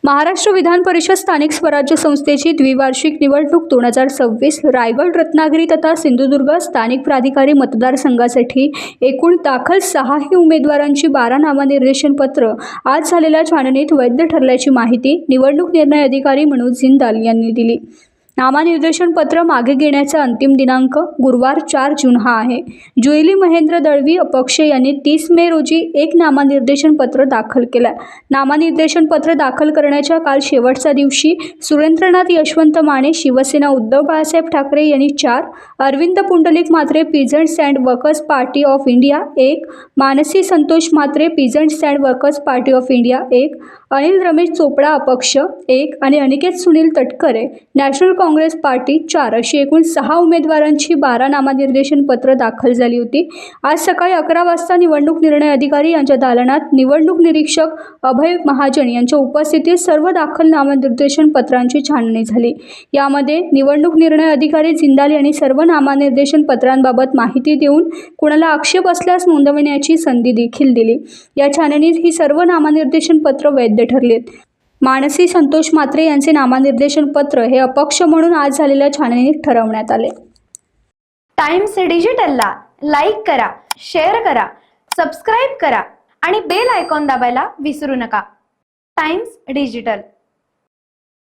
महाराष्ट्र विधान परिषद स्थानिक स्वराज्य संस्थेची द्विवार्षिक निवडणूक 2026 रायगड, रत्नागिरी तथा सिंधुदुर्ग स्थानिक प्राधिकारी मतदारसंघासाठी एकूण दाखल 6 उमेदवारांची 12 नामनिर्देशन पत्र आज झालेल्या छाननीत वैध ठरल्याची माहिती निवडणूक निर्णय अधिकारी मनोज जिंदाल यांनी दिली। नामनिर्देशन पत्र मागे घेण्याचा अंतिम दिनांक गुरुवार 4 जून हा आहे। जुईली महेंद्र दळवी अपक्ष यांनी 30 मे रोजी एक नामनिर्देशन पत्र दाखल केलं। नामनिर्देशन पत्र दाखल करण्याच्या काल शेवटच्या दिवशी सुरेंद्रनाथ यशवंत माने शिवसेना उद्धव बाळासाहेब ठाकरे यांनी 4, Arvind Pundalik Mhatre Peasants and Workers Party of India 1, Manasi Santosh Mhatre Peasants and Workers Party of India 1, Anil Ramesh Chopda अपक्ष 1 आणि Aniket Sunil Tatkare National Congress Party 4 अशी एकूण 6 उमेदवारांची 12 नामनिर्देशन पत्र दाखल झाली होती। आज सकाळी 11 वाजता निवडणूक निर्णय अधिकारी यांच्या दालनात निवडणूक निरीक्षक अभय महाजन यांच्या उपस्थितीत सर्व दाखल नामनिर्देशन पत्रांची छाननी झाली। यामध्ये निवडणूक निर्णय अधिकारी जिंदाल यांनी सर्व नामनिर्देशन पत्रांबाबत माहिती देऊन कोणाला आक्षेप असल्यास नोंदवण्याची संधी देखील दिली। या छाननीत ही सर्व नामनिर्देशन पत्र वैध ठरलेत। मानसी संतोष म्हात्रे यांचे नामनिर्देशन पत्र हे अपक्ष म्हणून आज झालेल्या छाननीत ठरवण्यात आले। टाइम्स डिजिटलला लाईक करा, शेअर करा, सबस्क्राइब करा आणि बेल आयकॉन दाबायला विसरू नका। Times digital.